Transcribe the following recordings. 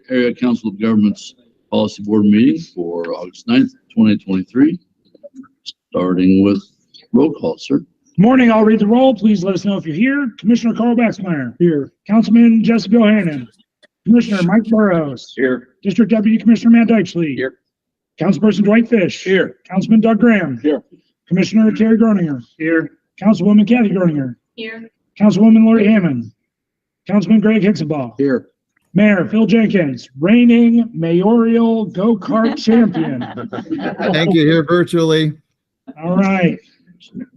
Area Council of Governments Policy Board meeting for August 9th, 2023. Starting with roll call, sir. Morning, I'll read the roll. Please let us know if you're here. Commissioner Carl Baxmeyer. Here. Councilman Jessica Bohannon. Commissioner Mike Burrows. Here. District Deputy Commissioner Matt Deitchley. Here. Councilperson Dwight Fish. Here. Councilman Doug Graham. Here. Commissioner Terry Groninger. Here. Councilwoman Kathy Groninger. Here. Councilwoman Lori Hammond. Councilman Greg Hickenbaugh. Here. Mayor Phil Jenkins, reigning mayoral go-kart champion. Thank you. Here virtually. All right.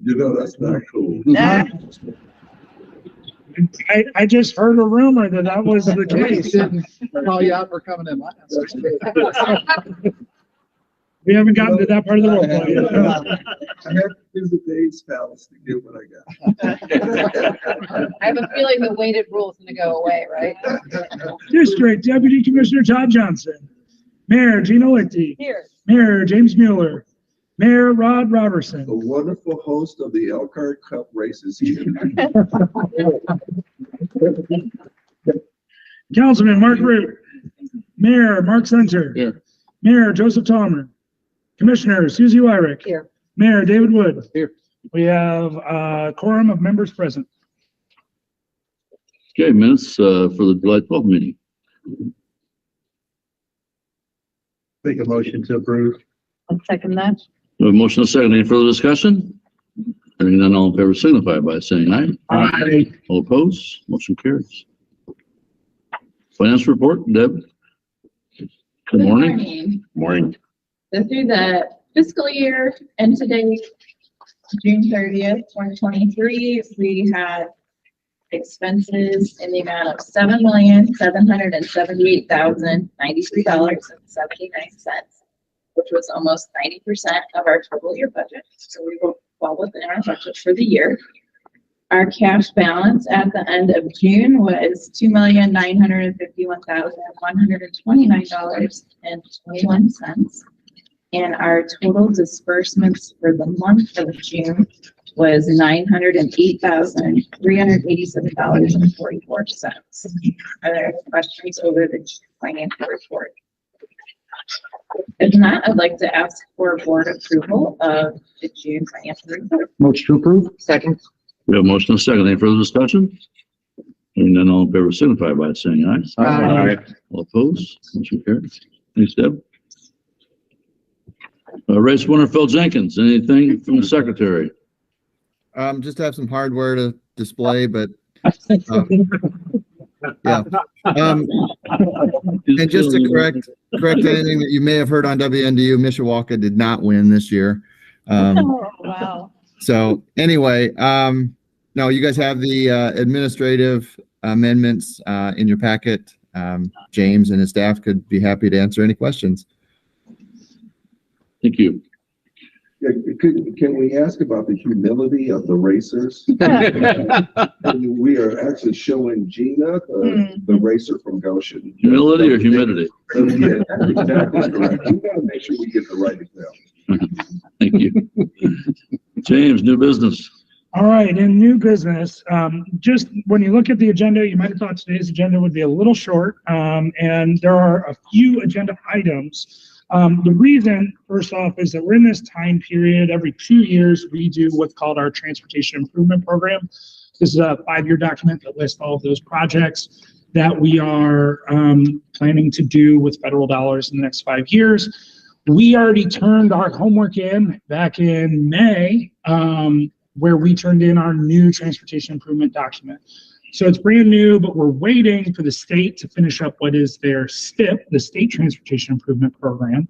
You know, that's not cool. I just heard a rumor that was the case. Call you out for coming in last. We haven't gotten to that part of the roll call yet. I have to use the days palace to get what I got. I have a feeling the weighted rule is going to go away, right? District Deputy Commissioner Todd Johnson. Mayor Gina Lichty. Here. Mayor James Mueller. Mayor Rod Robertson. The wonderful host of the Elkhart Cup races here. Councilman Mark Root. Mayor Mark Center. Here. Mayor Joseph Tallmer. Commissioner Susie Wyrick. Here. Mayor David Wood. Here. We have a quorum of members present. Okay, minutes for the July 12th meeting. Make a motion to approve. I'll second that. We have a motion and a second. Any further discussion? Hearing none, all in favor signify by saying aye. Aye. All opposed? Motion carries. Finance report, Deb. Good morning. Morning. So through the fiscal year and today, June 30th, 2023, we had expenses in the amount of $7,778,093.79, which was almost 90% of our total year budget. So we were well within our budget for the year. Our cash balance at the end of June was $2,951,129.21. And our total disbursements for the month of June was $908,387.44. Are there any questions over the financial report? If not, I'd like to ask for board approval of the June financial report. Motion to approve. Second. We have a motion and a second. Any further discussion? Hearing none, all in favor signify by saying aye. Aye. All opposed? Motion carries. Thanks, Deb. Race winner Phil Jenkins. Anything from the secretary? Just have some hardware to display, but yeah. And just to correct anything that you may have heard on WNDU, Mishawaka did not win this year. Oh, wow. So anyway, no, you guys have the administrative amendments in your packet. James and his staff could be happy to answer any questions. Thank you. Yeah, can we ask about the humility of the racers? We are actually showing Gina, the racer from Goshen. Humility or humidity? Yeah, exactly correct. We gotta make sure we get the right example. Thank you. James, new business. All right, in new business, just when you look at the agenda, you might have thought today's agenda would be a little short, and there are a few agenda items. The reason, first off, is that we're in this time period. Every 2 years, we do what's called our Transportation Improvement Program. This is a 5-year document that lists all of those projects that we are planning to do with federal dollars in the next 5 years. We already turned our homework in back in May, where we turned in our new transportation improvement document. So it's brand new, but we're waiting for the state to finish up what is their STIP, the State Transportation Improvement Program.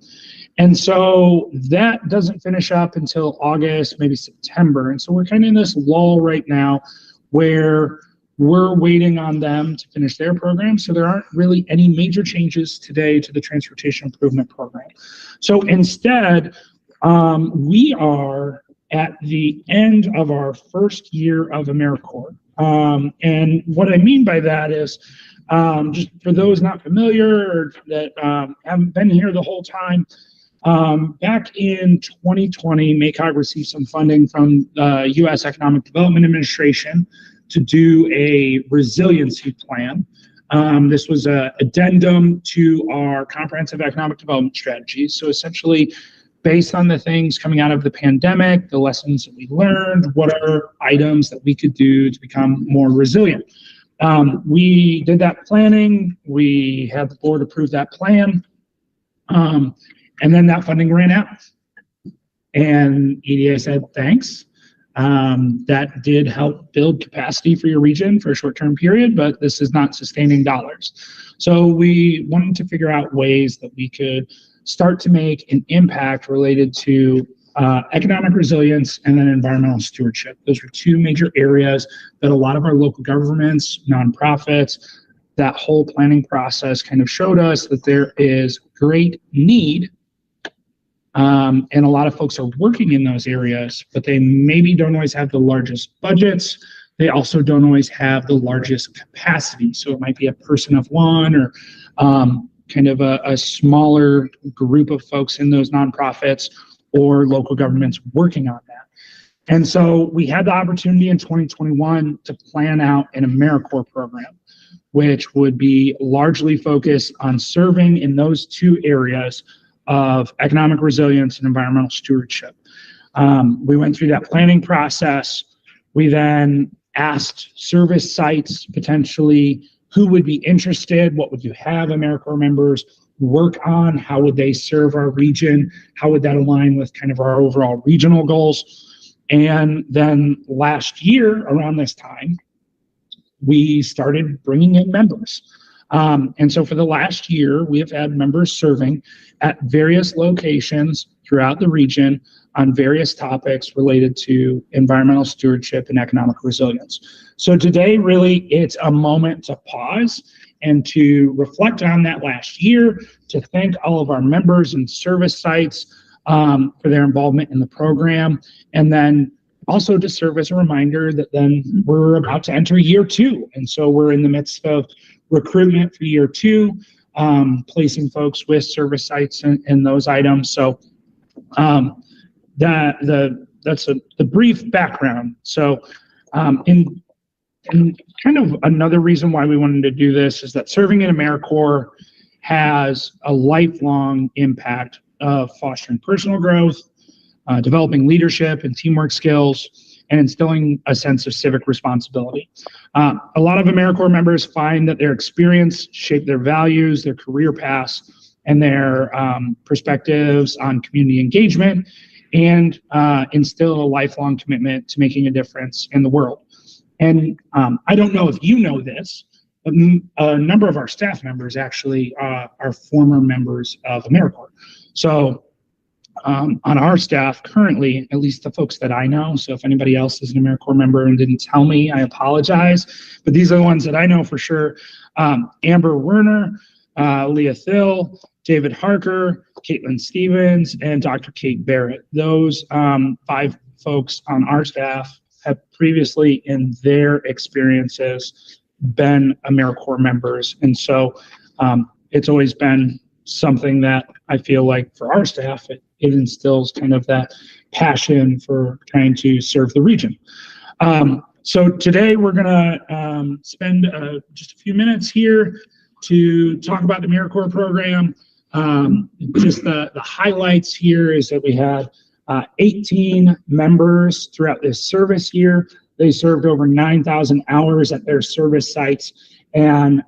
And so that doesn't finish up until August, maybe September. And so we're kind of in this lull right now where we're waiting on them to finish their program. So there aren't really any major changes today to the Transportation Improvement Program. So instead, we are at the end of our first year of AmeriCorps. And what I mean by that is, just for those not familiar or that haven't been here the whole time, back in 2020, MACOG received some funding from the U.S. Economic Development Administration to do a resiliency plan. This was an addendum to our comprehensive economic development strategy. So essentially, based on the things coming out of the pandemic, the lessons that we learned, what are items that we could do to become more resilient? We did that planning. We had the board approve that plan. And then that funding ran out. And EDA said, thanks. That did help build capacity for your region for a short-term period, but this is not sustaining dollars. So we wanted to figure out ways that we could start to make an impact related to economic resilience and then environmental stewardship. Those were two major areas that a lot of our local governments, nonprofits, that whole planning process kind of showed us that there is great need. And a lot of folks are working in those areas, but they maybe don't always have the largest budgets. They also don't always have the largest capacity. So it might be a person of one or kind of a smaller group of folks in those nonprofits or local governments working on that. And so we had the opportunity in 2021 to plan out an AmeriCorps program, which would be largely focused on serving in those two areas of economic resilience and environmental stewardship. We went through that planning process. We then asked service sites potentially who would be interested, what would you have AmeriCorps members work on, how would they serve our region, how would that align with kind of our overall regional goals. And then last year around this time, we started bringing in members. And so for the last year, we have had members serving at various locations throughout the region on various topics related to environmental stewardship and economic resilience. So today, really, it's a moment to pause and to reflect on that last year, to thank all of our members and service sites for their involvement in the program, and then also to serve as a reminder that then we're about to enter year two. And so we're in the midst of recruitment for year two, placing folks with service sites and those items. So that's the brief background. So in kind of another reason why we wanted to do this is that serving in AmeriCorps has a lifelong impact of fostering personal growth, developing leadership and teamwork skills, and instilling a sense of civic responsibility. A lot of AmeriCorps members find that their experience shape their values, their career paths, and their perspectives on community engagement, and instill a lifelong commitment to making a difference in the world. And I don't know if you know this, but a number of our staff members actually are former members of AmeriCorps. So on our staff currently, at least the folks that I know, so if anybody else is an AmeriCorps member and didn't tell me, I apologize, but these are the ones that I know for sure. Amber Werner, Leah Thill, David Harker, Caitlin Stevens, and Dr. Kate Barrett. Those 5 folks on our staff have previously in their experiences been AmeriCorps members. And so it's always been something that I feel like for our staff, it instills kind of that passion for trying to serve the region. So today we're gonna spend just a few minutes here to talk about the AmeriCorps program. Just the highlights here is that we had 18 members throughout this service year. They served over 9,000 hours at their service sites, and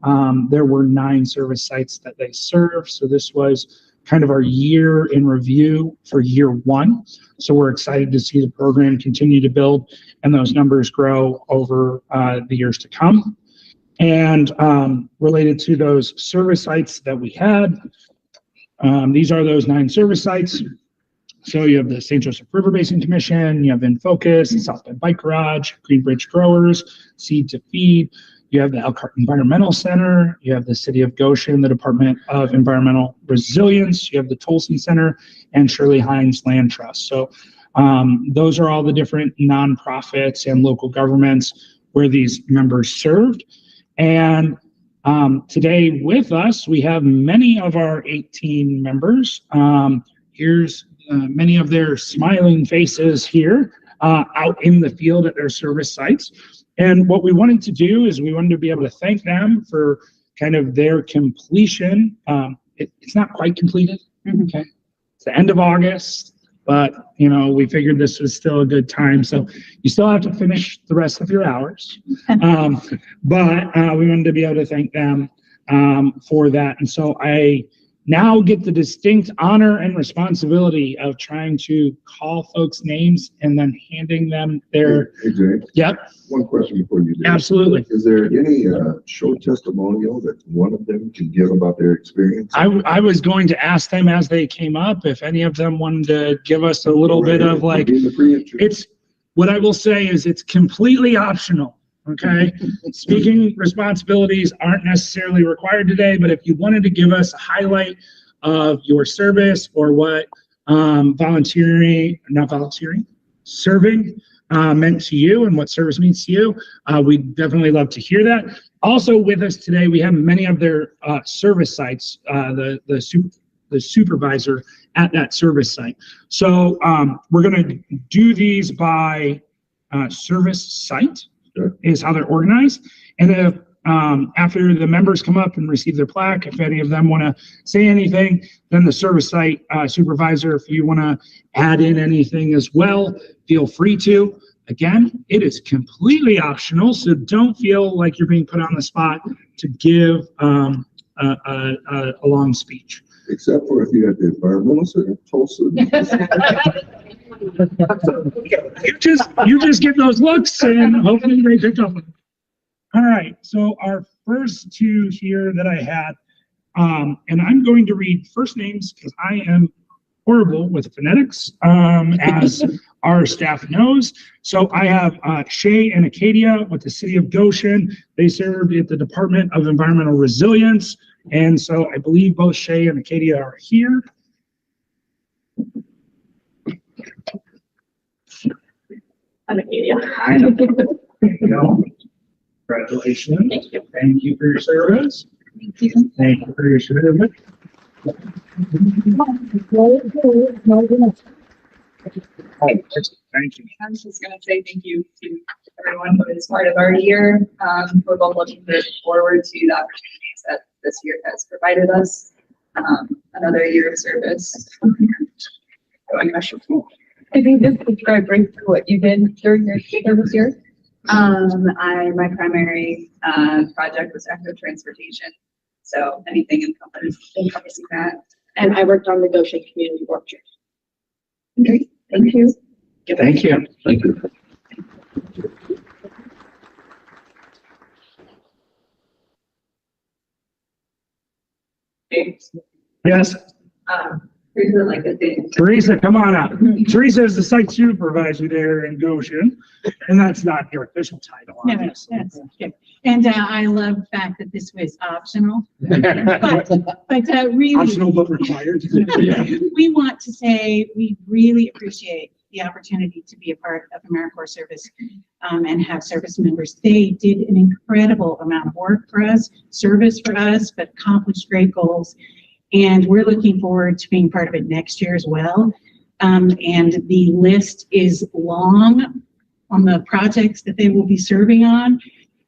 there were 9 service sites that they served. So this was kind of our year in review for year 1. So we're excited to see the program continue to build and those numbers grow over the years to come. And related to those service sites that we had, these are those 9 service sites. So you have the St. Joseph River Basin Commission, you have InFocus, the South Bend Bike Garage, Greenbridge Growers, Seed to Feed. You have the Elkhart Environmental Center, you have the City of Goshen, the Department of Environmental Resilience, you have the Tolson Center, and Shirley Hines Land Trust. So those are all the different nonprofits and local governments where these members served. And today with us, we have many of our 18 members. Here's many of their smiling faces here out in the field at their service sites. And what we wanted to do is we wanted to be able to thank them for kind of their completion. It's not quite completed. Okay. It's the end of August, but you know, we figured this was still a good time. So you still have to finish the rest of your hours. But we wanted to be able to thank them for that. And so I now get the distinct honor and responsibility of trying to call folks' names and then handing them their. Hey, Jay, Yep, one question before you do. absolutely. Is there any short testimonial that one of them can give about their experience? I was going to ask them as they came up if any of them wanted to give us a little bit of like, it's, what I will say is it's completely optional. Okay. Speaking responsibilities aren't necessarily required today, but if you wanted to give us a highlight of your service or what serving meant to you and what service means to you, we'd definitely love to hear that. Also with us today, we have many of their service sites, the supervisor at that service site. So we're going to do these by service site. Sure. Is how they're organized. And if after the members come up and receive their plaque, if any of them want to say anything, then the service site supervisor, if you want to add in anything as well, feel free to. Again, it is completely optional, so don't feel like you're being put on the spot to give a long speech. Except for if you had the environmental Tulsa. You just get those looks and hopefully they pick up. All right, so our first two here that I had, and I'm going to read first names because I am horrible with phonetics, as our staff knows. So I have Shay and Acadia with the city of Goshen. They served at the Department of Environmental Resilience. And so I believe both Shay and Acadia are here. I'm Acadia. I know. There you go. Congratulations. Thank you. Thank you for your service. Thank you. Thank you for your service. Thank you. I was just going to say thank you to everyone who is part of our year. We're both looking forward to the opportunities that this year has provided us. Another year of service. I think just describe briefly what you did during your service year. My primary project was active transportation. So anything encompassing that. And I worked on the Goshen Community Orchard. Okay, thank you. Thank you. Thank you. Yes, Like a thing. Teresa, come on up. Teresa is the site supervisor there in Goshen, and that's not your official title, No, obviously. that's good. And I love the fact that this was optional, but really, Optional but required. we want to say we really appreciate the opportunity to be a part of AmeriCorps service and have service members. They did an incredible amount of work for us, service for us, but accomplished great goals. And we're looking forward to being part of it next year as well. And the list is long on the projects that they will be serving on.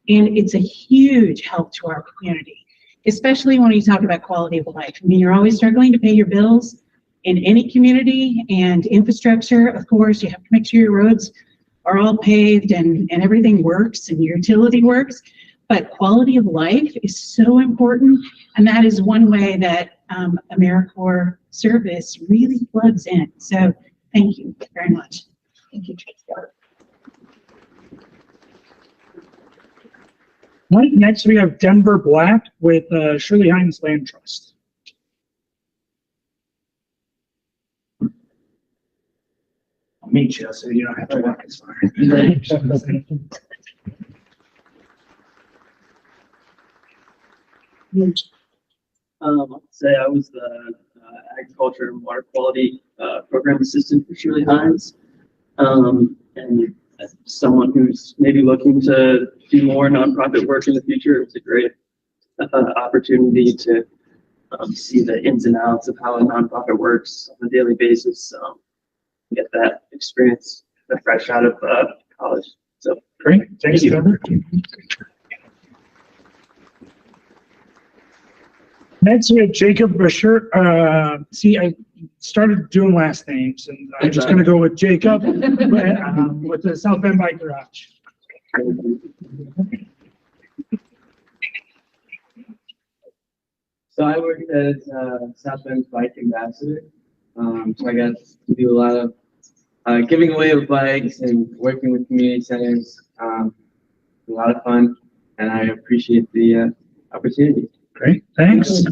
And it's a huge help to our community, especially when you talk about quality of life. I mean, you're always struggling to pay your bills in any community, and infrastructure, of course, you have to make sure your roads are all paved and everything works and your utility works. But quality of life is so important. And that is one way that AmeriCorps service really plugs in. So thank you very much. Thank you, Tracy. Right, next we have Denver Black with Shirley Hines Land Trust. I'll meet you, so you don't have to walk as far. I'll say I was the agriculture and water quality program assistant for Shirley Hines. And as someone who's maybe looking to do more nonprofit work in the future, it was a great opportunity to see the ins and outs of how a nonprofit works on a daily basis. Get that experience fresh out of college. So Great, thanks, Thank you. Denver. Next, we have Jacob Busher. See, I started doing last names, and I'm just going to go with Jacob with the South Bend Bike Garage. So I work as South Bend's bike ambassador. So I got to do a lot of giving away of bikes and working with community centers. A lot of fun, and I appreciate the opportunity. Great, thanks.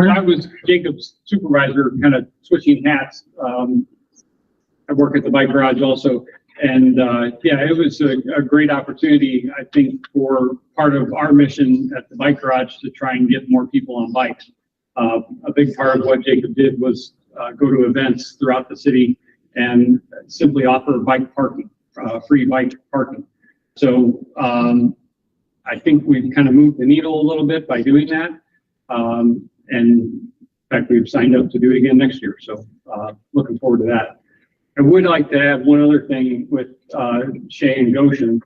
I was Jacob's supervisor, kind of switching hats. I work at the bike garage also. And yeah, it was a great opportunity, I think, for part of our mission at the bike garage to try and get more people on bikes. A big part of what Jacob did was go to events throughout the city and simply offer bike parking, free bike parking. So I think we've kind of moved the needle a little bit by doing that. And in fact, we've signed up to do it again next year. So looking forward to that. I would like to add one other thing with Shay and Goshen.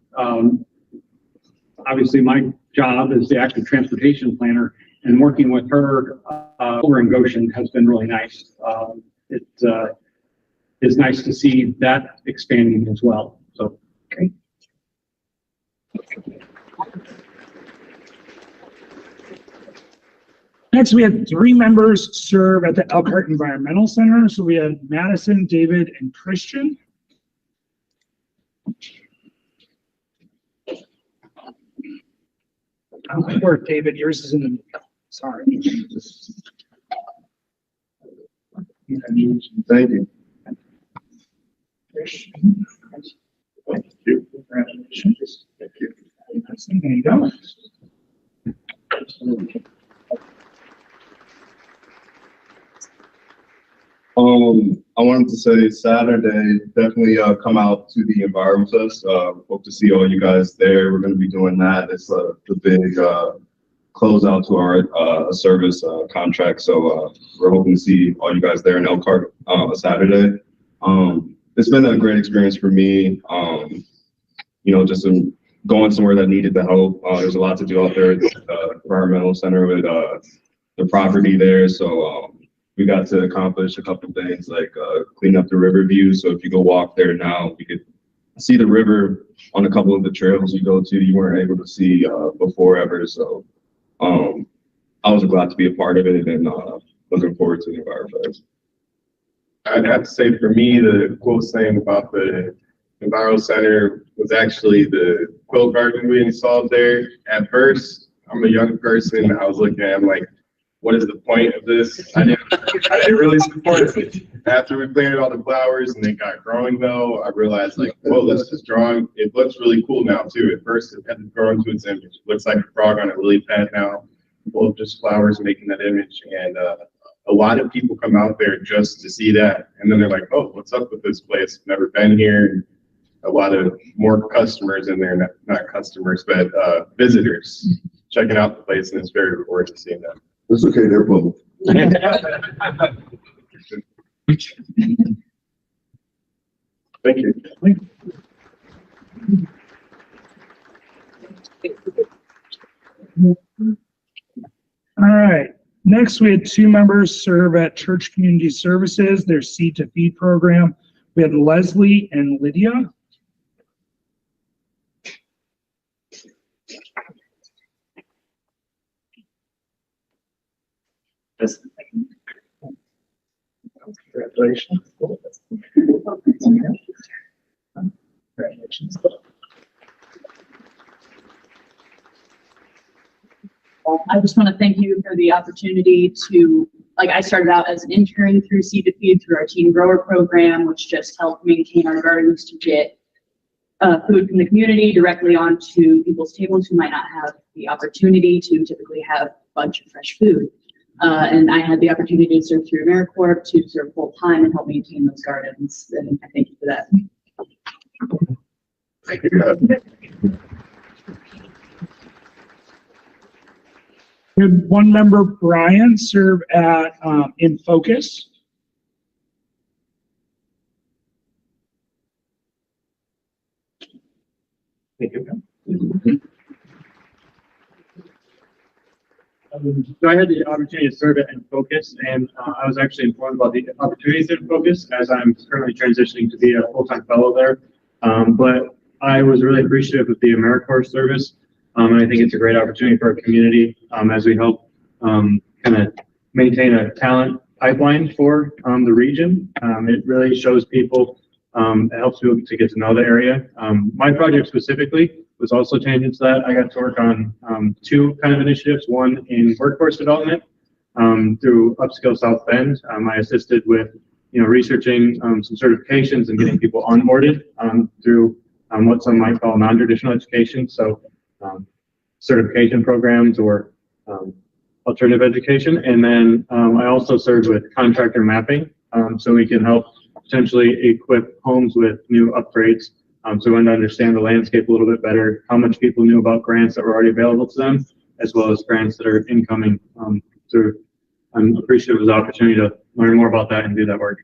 Obviously, my job is the active transportation planner, and working with her over in Goshen has been really nice. It is nice to see that expanding as well. So, okay. Next, we had 3 members serve at the Elkhart Environmental Center. So we had Madison, David, and Christian. Or David, yours is in the, sorry. Thank you. Christian. Thank you. Congratulations. Thank you. There you go. I wanted to say Saturday, definitely come out to the Environment Fest. Hope to see all you guys there. We're going to be doing that. It's the big closeout to our service contract. So we're hoping to see all you guys there in Elkhart Saturday. It's been a great experience for me. You know, just going somewhere that needed the help. There's a lot to do out there at the Environmental Center with the property there. So we got to accomplish a couple things like clean up the river view. So if you go walk there now, you could see the river on a couple of the trails you go to, you weren't able to see before ever. So I was glad to be a part of it and looking forward to the Environment Fest. I'd have to say for me, the coolest thing about the Environmental Center was actually the quilt garden we installed there. At first, I'm a young person. I was looking at it, I'm like, what is the point of this? I didn't really support it. After we planted all the flowers and they got growing though, I realized like, whoa, that's just drawing. It looks really cool now too. At first it had to grow into its image. It looks like a frog on a lily pad now, full of just flowers making that image. And a lot of people come out there just to see that. And then they're like, oh, what's up with this place? Never been here. And a lot of more customers in there, not customers, but visitors checking out the place. And it's very rewarding seeing that. It's okay, they're both. Thank you. All right. Next, we had 2 members serve at Church Community Services, their Seed to Feed program. We had Leslie and Lydia. Congratulations. Congratulations. I just want to thank you for the opportunity to, like, I started out as an intern through Seed to Feed through our teen grower program, which just helped maintain our gardens to get food from the community directly onto people's tables who might not have the opportunity to typically have a bunch of fresh food. And I had the opportunity to serve through AmeriCorps to serve full time and help maintain those gardens. And I thank you for that. Thank you. We had 1 member, Brian, serve at In Focus. Thank you. So I had the opportunity to serve at Focus, and I was actually informed about the opportunities at Focus as I'm currently transitioning to be a full-time fellow there. But I was really appreciative of the AmeriCorps service. And I think it's a great opportunity for our community as we help kind of maintain a talent pipeline for the region. It really shows people, it helps people to get to know the area. My project specifically was also tangent to that. I got to work on two kind of initiatives, one in workforce development through Upskill South Bend. I assisted with researching some certifications and getting people onboarded through what some might call non-traditional education. So certification programs or alternative education. And then I also served with contractor mapping. So we can help potentially equip homes with new upgrades. So we wanted to understand the landscape a little bit better, how much people knew about grants that were already available to them, as well as grants that are incoming through. I'm appreciative of the opportunity to learn more about that and do that work.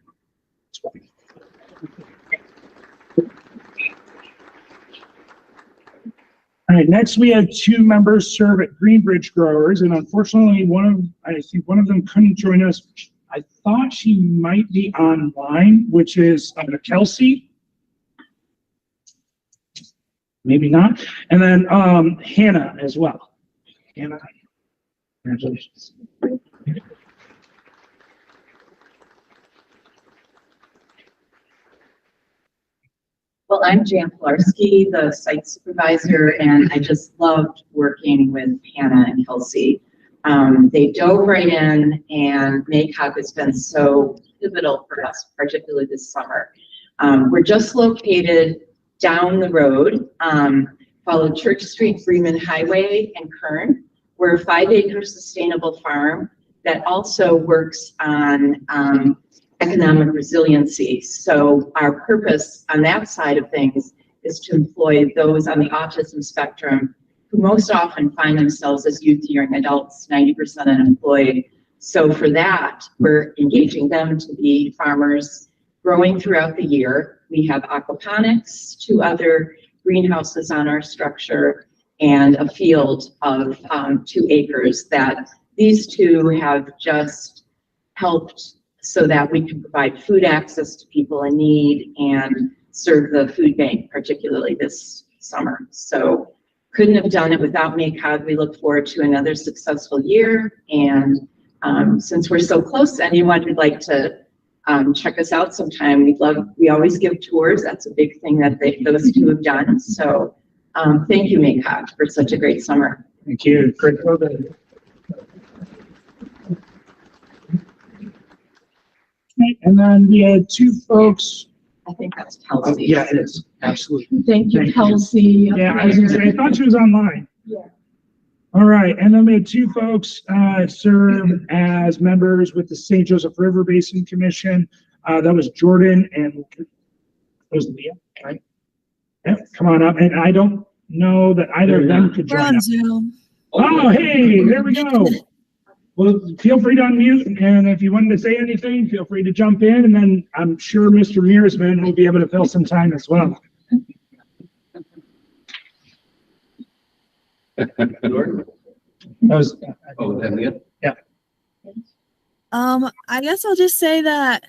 All right, next we had two members serve at Greenbridge Growers, and unfortunately I think one of them couldn't join us. I thought she might be online, which is Kelsey. Maybe not. And then Hannah as well. Hannah, congratulations. Well, I'm Jan Pilarski, the site supervisor, and I just loved working with Hannah and Kelsey. They dove right in, and MACOG has been so pivotal for us, particularly this summer. We're just located down the road, follow Church Street, Freeman Highway, and Kern. We're a 5-acre sustainable farm that also works on economic resiliency. So our purpose on that side of things is to employ those on the autism spectrum who most often find themselves as youth to young adults, 90% unemployed. So for that, we're engaging them to be farmers growing throughout the year. We have aquaponics, 2 other greenhouses on our structure, and a field of 2 acres that these 2 have just helped so that we can provide food access to people in need and serve the food bank, particularly this summer. So couldn't have done it without MACOG. We look forward to another successful year. And since we're so close, anyone who'd like to check us out sometime, we always give tours. That's a big thing that those 2 have done. So thank you, MACOG, for such a great summer. Thank you. Great program. And then we had 2 folks. I think that's Kelsey. Yeah, it is. Absolutely. Thank you, Kelsey. Yeah, I was gonna say, I thought she was online. Yeah. All right, and then we had 2 folks serve as members with the St. Joseph River Basin Commission. That was Jordan and it was Leah, right? Yeah, come on up. And I don't know that either of them could We're join on us. Zoom. Oh, hey, there we go. Well, feel free to unmute, and if you wanted to say anything, feel free to jump in, and then I'm sure Mr. Mearsman will be able to fill some time as well. Yeah. I guess I'll just say that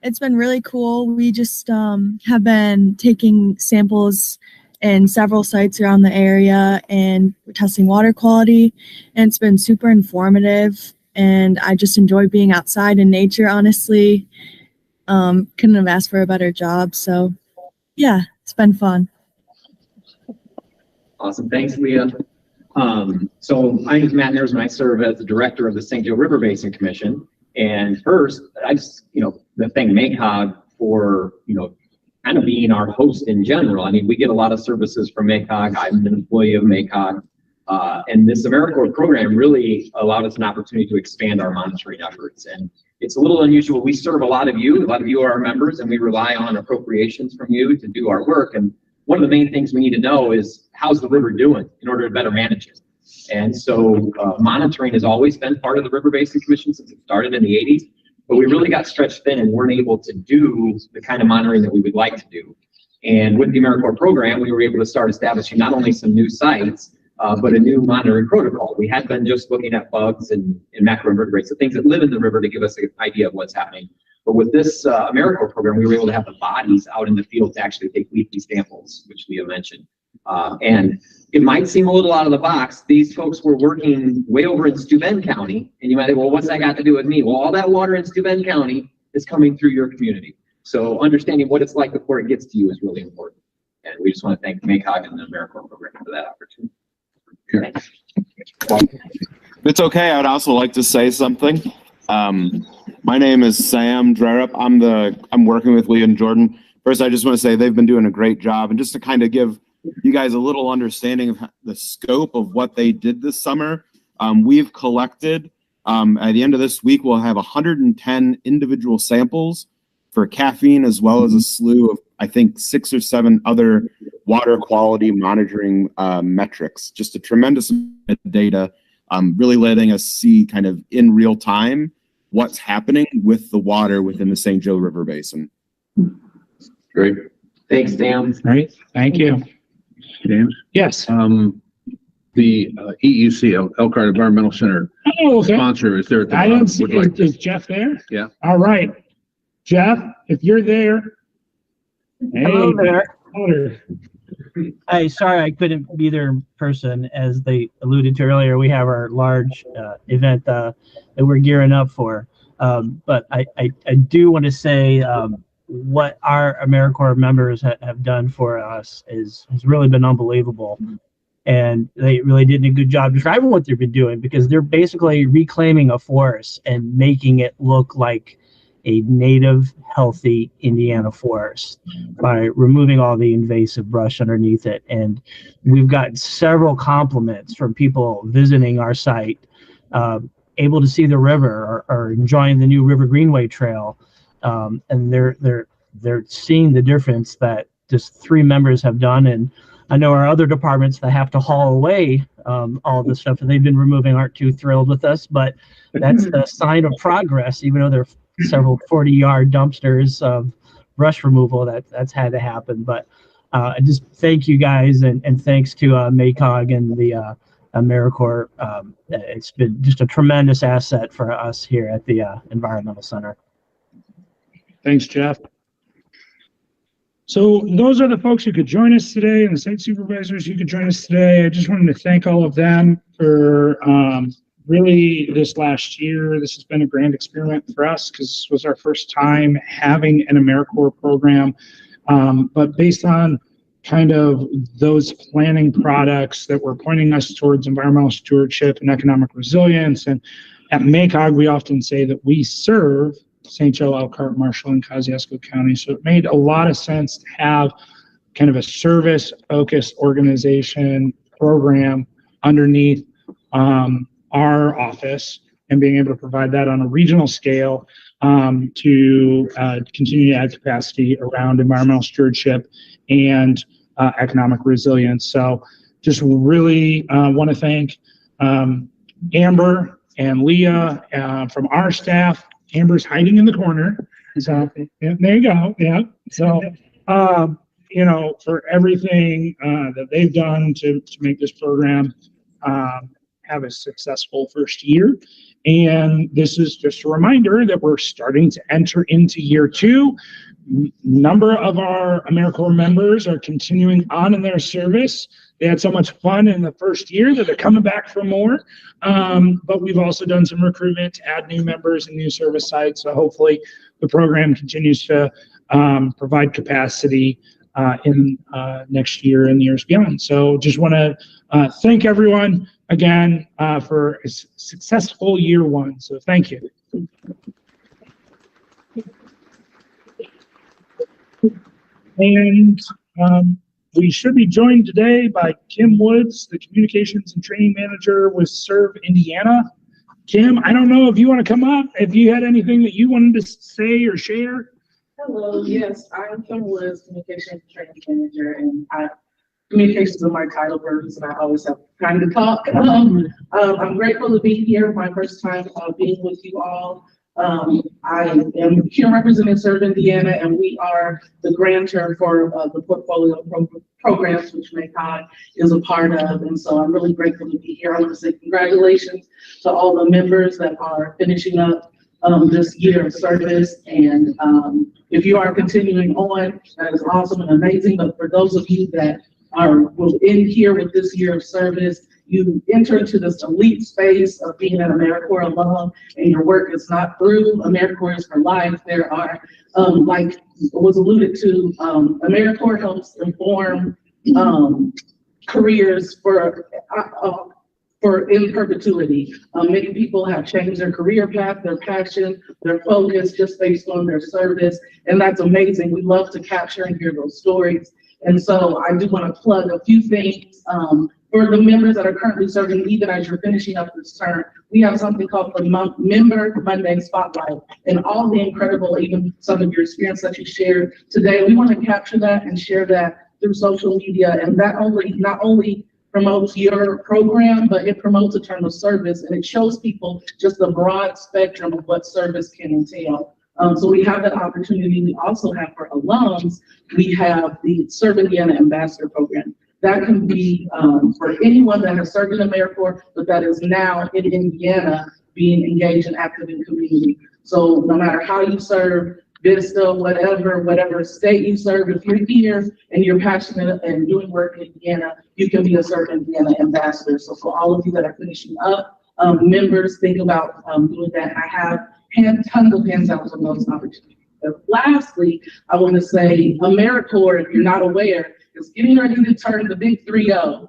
it's been really cool. We just have been taking samples in several sites around the area, and we're testing water quality, and it's been super informative, and I just enjoy being outside in nature, honestly. Couldn't have asked for a better job, so yeah, it's been fun. Awesome, thanks, Leah. So my name is Matt Nersman. I serve as the director of the St. Joe River Basin Commission, and first, I just, to thank MACOG for, kind of being our host in general. I mean, we get a lot of services from MACOG. I'm an employee of MACOG. And this AmeriCorps program really allowed us an opportunity to expand our monitoring efforts. And it's a little unusual. We serve a lot of you are our members, and we rely on appropriations from you to do our work. And one of the main things we need to know is, how's the river doing in order to better manage it? And so monitoring has always been part of the River Basin Commission since it started in the 80s. But we really got stretched thin and weren't able to do the kind of monitoring that we would like to do. And with the AmeriCorps program, we were able to start establishing not only some new sites, but a new monitoring protocol. We had been just looking at bugs and macroinvertebrates, the things that live in the river, to give us an idea of what's happening. But with this AmeriCorps program, we were able to have the bodies out in the field to actually take weekly samples, which Leah mentioned. And it might seem a little out of the box. These folks were working way over in Steuben County, and you might think, well, what's that got to do with me? Well, all that water in Steuben County is coming through your community. So understanding what it's like before it gets to you is really important. And we just want to thank MACOG and the AmeriCorps program for that opportunity. If it's okay, I would also like to say something. My name is Sam Drerup. I'm working with Leah and Jordan. First, I just want to say they've been doing a great job, and just to kind of give you guys a little understanding of the scope of what they did this summer. We've collected, at the end of this week, we'll have 110 individual samples for caffeine, as well as a slew of, I think, 6 or 7 other water quality monitoring metrics. Just a tremendous amount of data, really letting us see kind of in real time what's happening with the water within the St. Joe River Basin. Great. Thanks, Dan. Great, thank you. James? Yes. The EEC, Elkhart Environmental Center sponsor is there at the I bottom. don't see, Would like- is Jeff there? Yeah. All right. Jeff, if you're there. Hello there. Hey. Hey, sorry I couldn't be there in person. As they alluded to earlier, we have our large event that we're gearing up for. But I do want to say what our AmeriCorps members have done for us has really been unbelievable. And they really did a good job describing what they've been doing, because they're basically reclaiming a forest and making it look like a native, healthy Indiana forest by removing all the invasive brush underneath it. And we've gotten several compliments from people visiting our site, able to see the river or enjoying the new River Greenway Trail. And they're seeing the difference that just 3 members have done. And I know our other departments that have to haul away all this stuff, and they've been removing, aren't too thrilled with us, but that's the sign of progress, even though they're several 40-yard dumpsters of brush removal that's had to happen. But I just thank you guys, and thanks to MACOG and the AmeriCorps. It's been just a tremendous asset for us here at the Environmental Center. Thanks, Jeff. So those are the folks who could join us today, and the site supervisors who could join us today. I just wanted to thank all of them for really this last year. This has been a grand experiment for us, because this was our first time having an AmeriCorps program. But based on kind of those planning products that were pointing us towards environmental stewardship and economic resilience, and at MACOG, we often say that we serve St. Joe, Elkhart, Marshall, and Kosciuszko County. So it made a lot of sense to have kind of a service-focused organization program underneath our office, and being able to provide that on a regional scale to continue to add capacity around environmental stewardship and economic resilience. So just really want to thank Amber and Leah from our staff. Amber's hiding in the corner. So yeah, there you go. Yeah. So, you know, for everything that they've done to make this program have a successful first year. And this is just a reminder that we're starting to enter into year 2. Number of our AmeriCorps members are continuing on in their service. They had so much fun in the first year that they're coming back for more. But we've also done some recruitment to add new members and new service sites. So hopefully the program continues to provide capacity in next year and the years beyond. So just want to thank everyone again for a successful year 1. So thank you. And we should be joined today by Kim Woods, the Communications and Training Manager with Serve Indiana. Kim, I don't know if you want to come up, if you had anything that you wanted to say or share. Hello, yes, I'm Kim Woods, Communications and Training Manager, and communications are my title purpose, and I always have time to talk. I'm grateful to be here, my first time being with you all. I am here representing Serve Indiana, and we are the grantor for the portfolio programs which MACOG is a part of. And so I'm really grateful to be here. I want to say congratulations to all the members that are finishing up this year of service. And if you are continuing on, that is awesome and amazing. But for those of you that are in here with this year of service, you enter into this elite space of being an AmeriCorps alum, and your work is not through. AmeriCorps is for life. There are, like was alluded to, AmeriCorps helps inform careers for in perpetuity. Many people have changed their career path, their passion, their focus just based on their service, and that's amazing. We love to capture and hear those stories. And so I do want to plug a few things. For the members that are currently serving, even as you're finishing up this term, we have something called the Member Monday Spotlight, and all the incredible, even some of your experience that you shared today. We want to capture that and share that through social media, and that not only promotes your program, but it promotes a term of service, and it shows people just the broad spectrum of what service can entail. So we have that opportunity. We also have for alums, we have the Serve Indiana Ambassador Program. That can be for anyone that has served in AmeriCorps, but that is now in Indiana being engaged and active in community. So no matter how you serve, Vista, whatever state you serve, if you're here and you're passionate and doing work in Indiana, you can be a Serve Indiana Ambassador. So for all of you that are finishing up, members, think about doing that. I have tons of handouts on those opportunities. But lastly, I want to say AmeriCorps, if you're not aware, is getting ready to turn the big 3-0.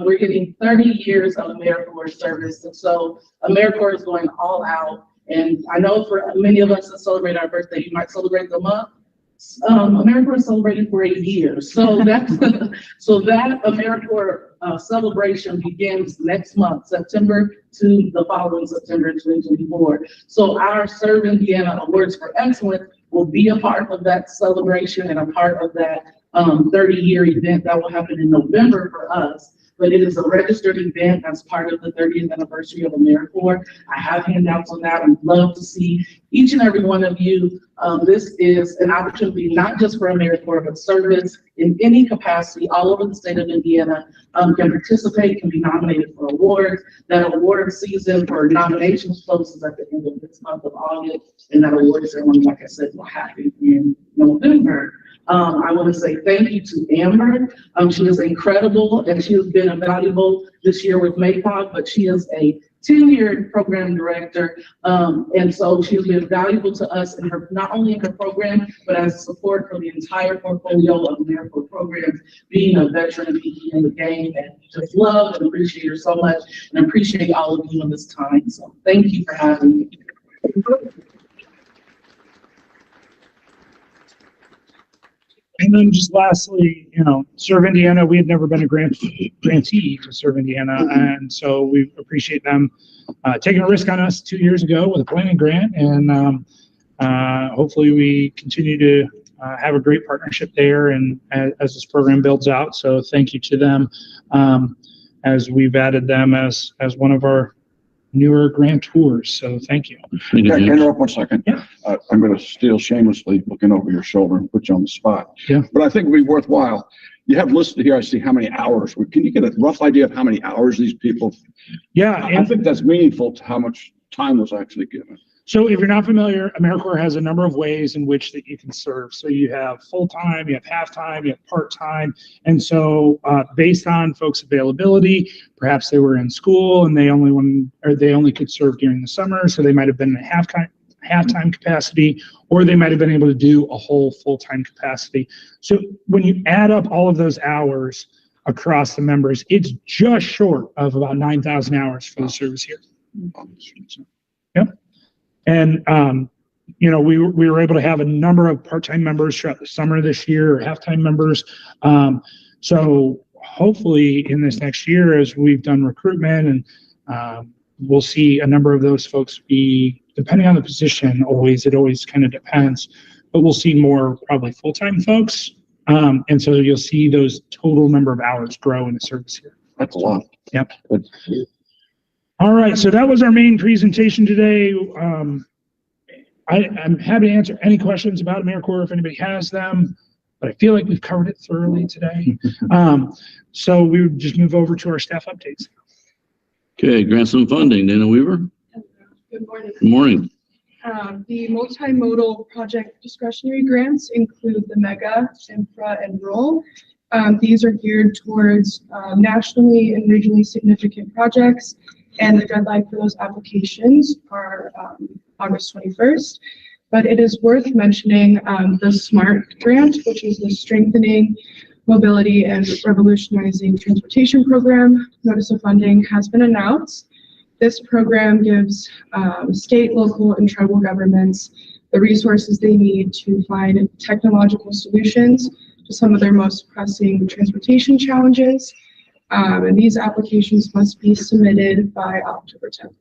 We're getting 30 years of AmeriCorps service. And so AmeriCorps is going all out. And I know for many of us that celebrate our birthday, you might celebrate the month. AmeriCorps is celebrating for 8 years. So that's so that AmeriCorps celebration begins next month, September to the following September 2024. So our Serve Indiana Awards for Excellence will be a part of that celebration and a part of that 30-year event that will happen in November for us. But it is a registered event as part of the 30th anniversary of AmeriCorps. I have handouts on that. I'd love to see each and every one of you. This is an opportunity not just for AmeriCorps, but service in any capacity all over the state of Indiana can participate, can be nominated for awards. That award season for nominations closes at the end of this month of August, and that award ceremony, like I said, will happen in November. I want to say thank you to Amber. She is incredible, and she has been invaluable this year with MACOG, but she is a tenured program director, and so she has been valuable to us in her, not only in her program, but as support for the entire portfolio of AmeriCorps programs, being a veteran, being in the game, and just love and appreciate her so much, and appreciate all of you in this time. So thank you for having me. And then just lastly, Serve Indiana, we had never been a grantee to Serve Indiana. And so we appreciate them taking a risk on us 2 years ago with a planning grant. And hopefully we continue to have a great partnership there and as this program builds out. So thank you to them as we've added them as one of our newer grantors. So thank you. Can I interrupt 1 second? Yeah. I'm going to steal shamelessly, looking over your shoulder and put you on the spot. Yeah. But I think it would be worthwhile. You have listed here, I see how many hours. Can you get a rough idea of how many hours these people? Yeah. I think that's meaningful to how much time was actually given. So if you're not familiar, AmeriCorps has a number of ways in which that you can serve. So you have full-time, you have half-time, you have part-time. And so based on folks' availability, perhaps they were in school and they only could serve during the summer. So they might have been in a half-time capacity, or they might have been able to do a whole full-time capacity. So when you add up all of those hours across the members, it's just short of about 9,000 hours for the service here. Yep. And, we were able to have a number of part-time members throughout the summer this year, or half-time members. So hopefully in this next year, as we've done recruitment, and we'll see a number of those folks be, depending on the position, it always kind of depends, but we'll see more probably full-time folks. And so you'll see those total number of hours grow in the service here. That's a lot. Yep. All right, so that was our main presentation today. I'm happy to answer any questions about AmeriCorps if anybody has them, but I feel like we've covered it thoroughly today. So we would just move over to our staff updates. Okay, grants and funding, Dana Weaver. Good morning. Good morning. The multimodal project discretionary grants include the MEGA, Infra, and Roll. These are geared towards nationally and regionally significant projects, and the deadline for those applications are August 21st. But it is worth mentioning the SMART grant, which is the Strengthening Mobility and Revolutionizing Transportation Program. Notice of funding has been announced. This program gives state, local, and tribal governments the resources they need to find technological solutions to some of their most pressing transportation challenges. And these applications must be submitted by October 10th.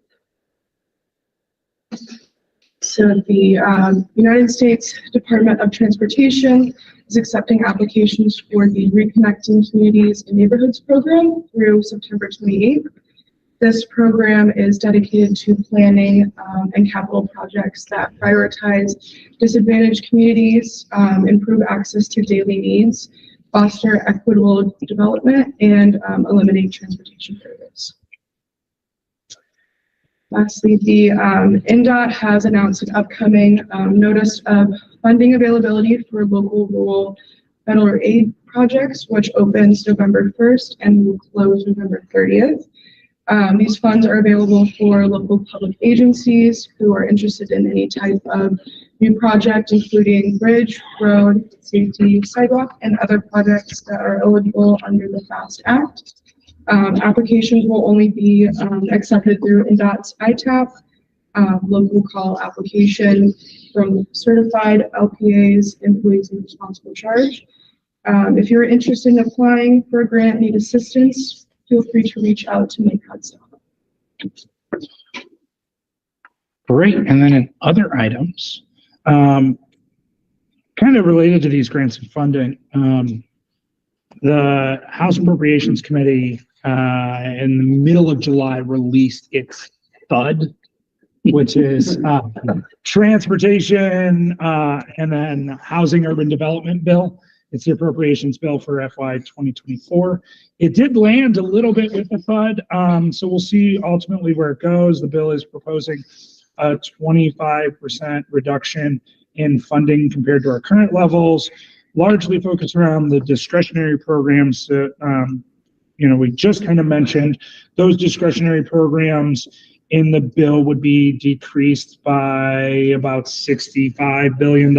So the United States Department of Transportation is accepting applications for the Reconnecting Communities and Neighborhoods program through September 28th. This program is dedicated to planning and capital projects that prioritize disadvantaged communities, improve access to daily needs, foster equitable development, and eliminate transportation barriers. Lastly, the NDOT has announced an upcoming notice of funding availability for local rural federal aid projects, which opens November 1st and will close November 30th. These funds are available for local public agencies who are interested in any type of new project, including bridge, road, safety, sidewalk, and other projects that are eligible under the FAST Act. Applications will only be accepted through NDOT's ITAP, local call application from certified LPAs, employees in responsible charge. If you're interested in applying for a grant, need assistance, feel free to reach out to MACOG staff. Great. And then in other items, kind of related to these grants and funding, the House Appropriations Committee in the middle of July released its THUD, which is Transportation and then Housing Urban Development Bill. It's the appropriations bill for FY 2024. It did land a little bit with the FUD, so we'll see ultimately where it goes. The bill is proposing a 25% reduction in funding compared to our current levels, largely focused around the discretionary programs that we just kind of mentioned. Those discretionary programs in the bill would be decreased by about $65 billion.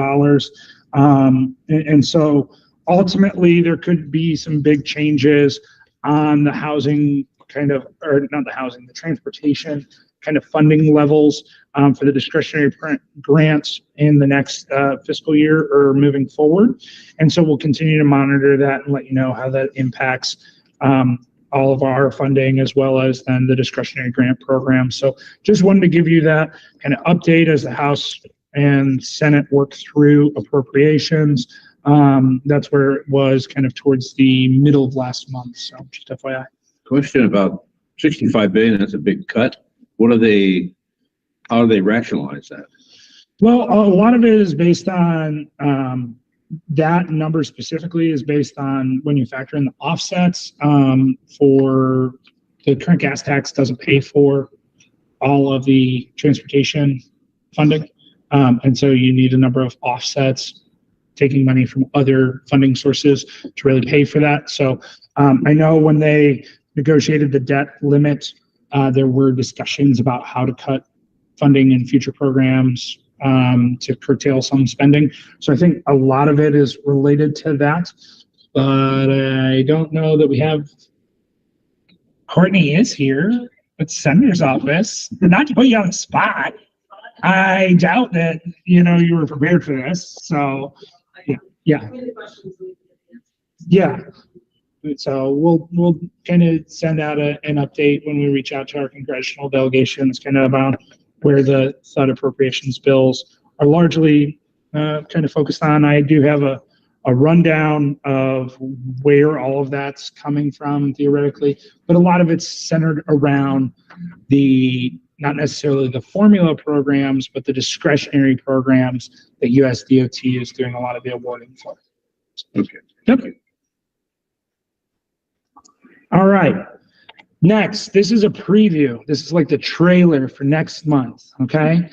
And so ultimately there could be some big changes on the housing the transportation kind of funding levels for the discretionary grants in the next fiscal year or moving forward. And so we'll continue to monitor that and let you know how that impacts all of our funding as well as then the discretionary grant program. So just wanted to give you that kind of update as the House and Senate work through appropriations. That's where it was kind of towards the middle of last month. So just FYI. Question about 65 billion, that's a big cut. How do they rationalize that? Well, a lot of it is based on that number specifically is based on when you factor in the offsets for the current gas tax doesn't pay for all of the transportation funding. And so you need a number of offsets, taking money from other funding sources to really pay for that. So I know when they negotiated the debt limit, there were discussions about how to cut funding in future programs to curtail some spending. So I think a lot of it is related to that, but I don't know that we have. Courtney is here at the Senator's office. Not to put you on the spot. I doubt that, you were prepared for this. So yeah. So we'll kind of send out an update when we reach out to our congressional delegations kind of about where the THUD appropriations bills are largely kind of focused on. I do have a rundown of where all of that's coming from theoretically, but a lot of it's centered around the not necessarily the formula programs, but the discretionary programs that USDOT is doing a lot of the awarding for. Okay. Okay. All right. Next, this is a preview. This is like the trailer for next month. Okay.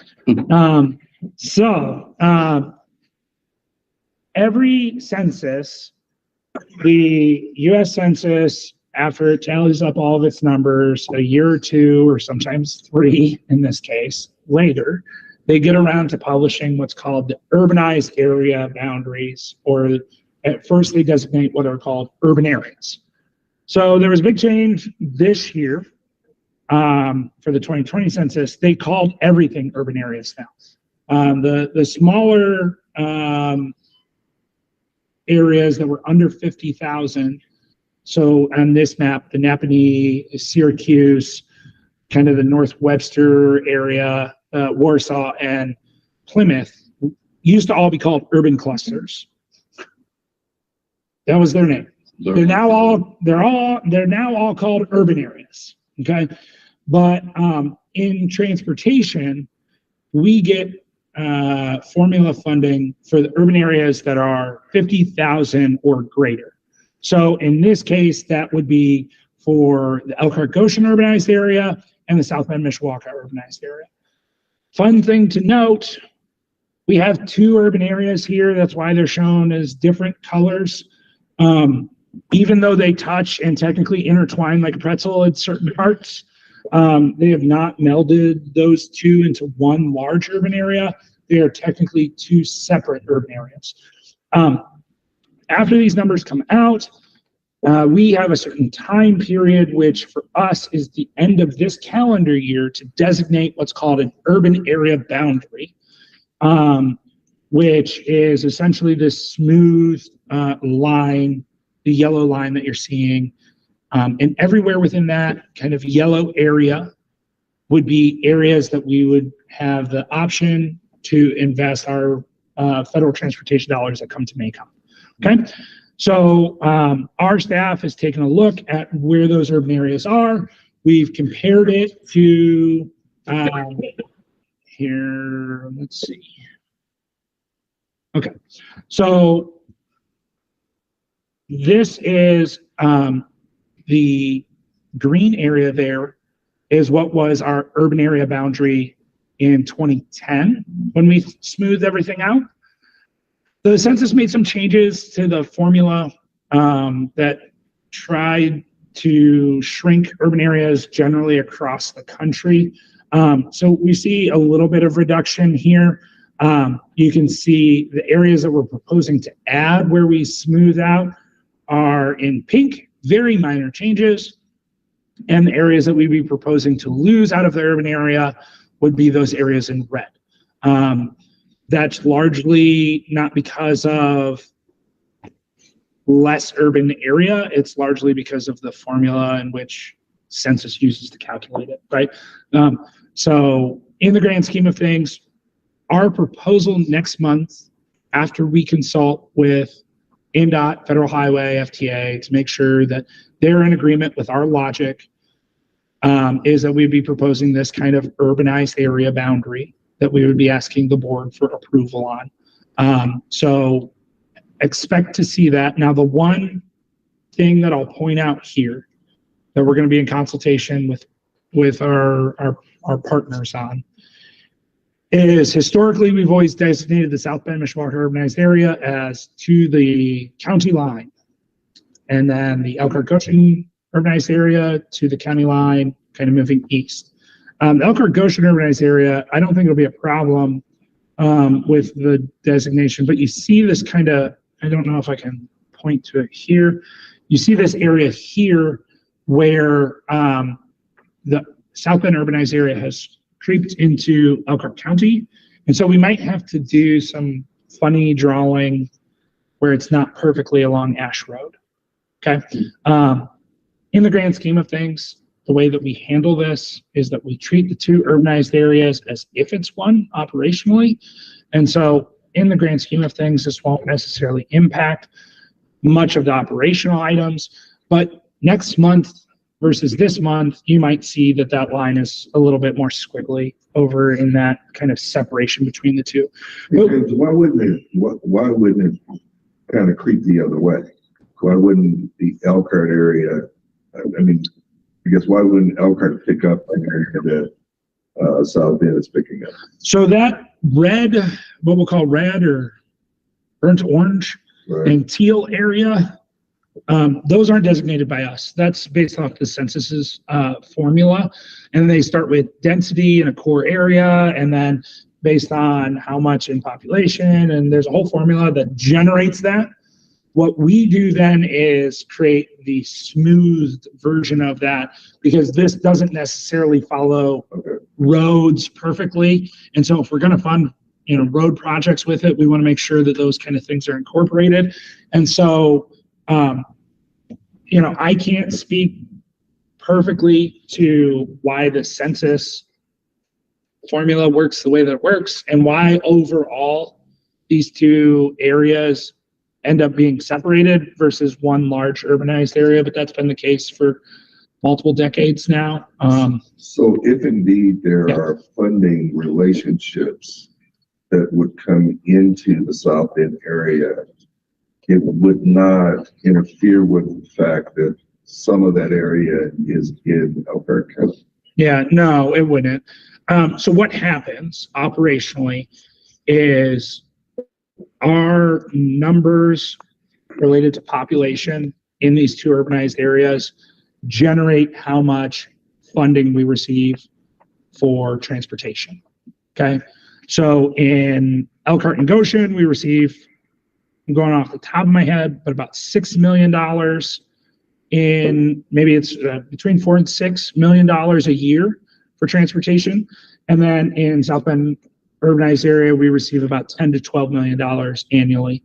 Every census, the U.S. Census, after it tallies up all of its numbers a year or two, or sometimes 3 in this case, later, they get around to publishing what's called the urbanized area boundaries, or at first they designate what are called urban areas. So there was a big change this year for the 2020 census. They called everything urban areas now. The smaller areas that were under 50,000. So on this map, the Napanee, Syracuse, kind of the North Webster area, Warsaw, and Plymouth used to all be called urban clusters. That was their name. They're now all called urban areas. Okay, but in transportation, we get formula funding for the urban areas that are 50,000 or greater. So in this case, that would be for the Elkhart Goshen urbanized area and the South Bend Mishawaka urbanized area. Fun thing to note, we have 2 urban areas here. That's why they're shown as different colors. Even though they touch and technically intertwine like a pretzel in certain parts, they have not melded those 2 into one large urban area. They are technically 2 separate urban areas. After these numbers come out, we have a certain time period, which for us is the end of this calendar year, to designate what's called an urban area boundary, which is essentially this smooth line, the yellow line that you're seeing. And everywhere within that kind of yellow area would be areas that we would have the option to invest our federal transportation dollars that come to MACOG. Okay, so our staff has taken a look at where those urban areas are. We've compared it to here, let's see. Okay, so this is the green area there is what was our urban area boundary in 2010 when we smoothed everything out. The census made some changes to the formula that tried to shrink urban areas generally across the country. So we see a little bit of reduction here. You can see the areas that we're proposing to add where we smooth out are in pink, very minor changes. And the areas that we'd be proposing to lose out of the urban area would be those areas in red. That's largely not because of less urban area. It's largely because of the formula in which census uses to calculate it, right? So in the grand scheme of things, our proposal next month, after we consult with NDOT, Federal Highway, FTA, to make sure that they're in agreement with our logic, is that we'd be proposing this kind of urbanized area boundary that we would be asking the board for approval on. So expect to see that. Now, the one thing that I'll point out here that we're going to be in consultation with our partners on is historically we've always designated the South Bend Mishawaka urbanized area as to the county line, and then the Elkhart Goshen urbanized area to the county line, kind of moving east. The Elkhart Goshen urbanized area, I don't think it'll be a problem with the designation, but you see this kind of, I don't know if I can point to it here. You see this area here where the South Bend urbanized area has creeped into Elkhart County. And so we might have to do some funny drawing where it's not perfectly along Ash Road. Okay. In the grand scheme of things, the way that we handle this is that we treat the 2 urbanized areas as if it's one operationally. And so in the grand scheme of things, this won't necessarily impact much of the operational items, but next month versus this month, you might see that that line is a little bit more squiggly over in that kind of separation between the two. Because why wouldn't it kind of creep the other way? Why wouldn't the Elkhart area, I mean, I guess why wouldn't Elkhart pick up an area that South Bend is picking up? So that red, what we'll call red or burnt orange and teal area, those aren't designated by us. That's based off the census's formula. And they start with density in a core area, and then based on how much in population, and there's a whole formula that generates that. What we do then is create the smoothed version of that, because this doesn't necessarily follow roads perfectly. And so if we're going to fund, you know, road projects with it, we want to make sure that those kind of things are incorporated. And so, you know, I can't speak perfectly to why the census formula works the way that it works and why overall these two areas end up being separated versus one large urbanized area, but that's been the case for multiple decades now. So if indeed there are funding relationships that would come into the South Bend area, it would not interfere with the fact that some of that area is in Elkhart County. Yeah, no, it wouldn't. So what happens operationally is our numbers related to population in these two urbanized areas generate how much funding we receive for transportation. Okay. So in Elkhart and Goshen, we receive, I'm going off the top of my head, but about $6 million in, maybe it's between $4 and $6 million a year for transportation. And then in South Bend urbanized area, we receive about $10 to $12 million annually.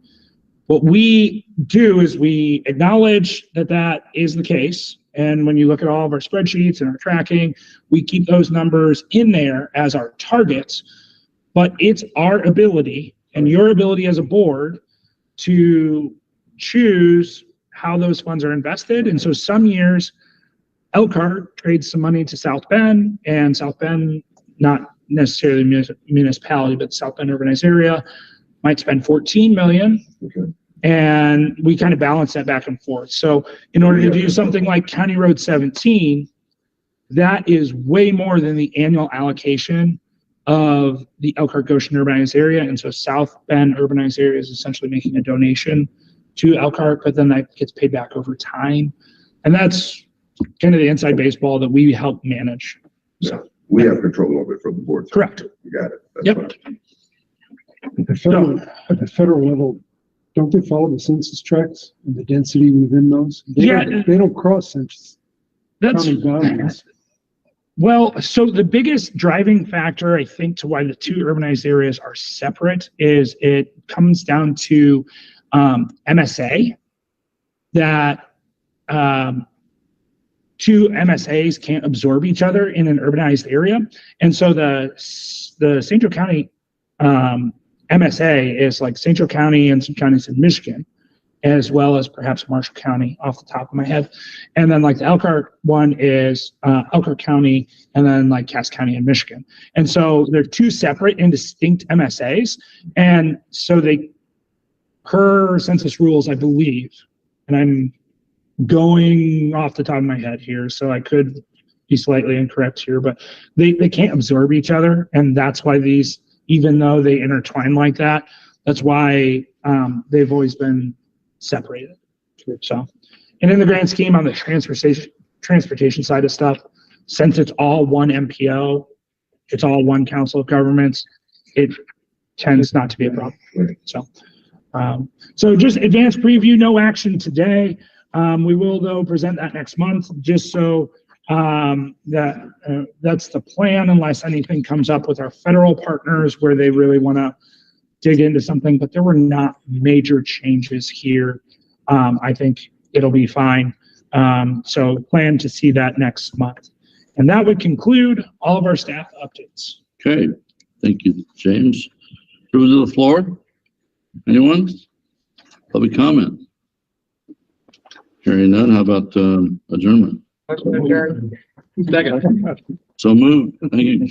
What we do is we acknowledge that that is the case. And when you look at all of our spreadsheets and our tracking, we keep those numbers in there as our targets. But it's our ability and your ability as a board to choose how those funds are invested. And so some years, Elkhart trades some money to South Bend, and South Bend, not necessarily municipality, but South Bend urbanized area, might spend 14 million. Okay. And we kind of balance that back and forth. So in order to do something like County Road 17, that is way more than the annual allocation of the Elkhart Goshen urbanized area. And so South Bend urbanized area is essentially making a donation to Elkhart, but then that gets paid back over time. And that's kind of the inside baseball that we help manage. So we have control over it from the board. Correct. You got it. That's Yep. fine. At the federal level, don't they follow the census tracts and the density within those? They don't cross census county boundaries. Well, so the biggest driving factor, I think, to why the two urbanized areas are separate is it comes down to MSA, that two MSAs can't absorb each other in an urbanized area. And so the St. Joe County MSA is like St. Joe County and some counties in Michigan, as well as perhaps Marshall County off the top of my head. And then like the Elkhart one is Elkhart County, and then like Cass County in Michigan. And so they're two separate and distinct MSAs. And so they, per census rules, I believe, and I'm going off the top of my head here, so I could be slightly incorrect here, but they can't absorb each other. And that's why these, even though they intertwine like that, that's why they've always been separated. So, and in the grand scheme on the transportation side of stuff, since it's all one MPO, it's all one council of governments, it tends not to be a problem. So, so just advanced preview, no action today. We will though present that next month, just so that's the plan, unless anything comes up with our federal partners where they really want to dig into something, but there were not major changes here. I think it'll be fine. So plan to see that next month. And that would conclude all of our staff updates. Okay, thank you, James. Through to the floor. Anyone? Public comment? Hearing none, how about adjournment? Second. So moved. Thank you.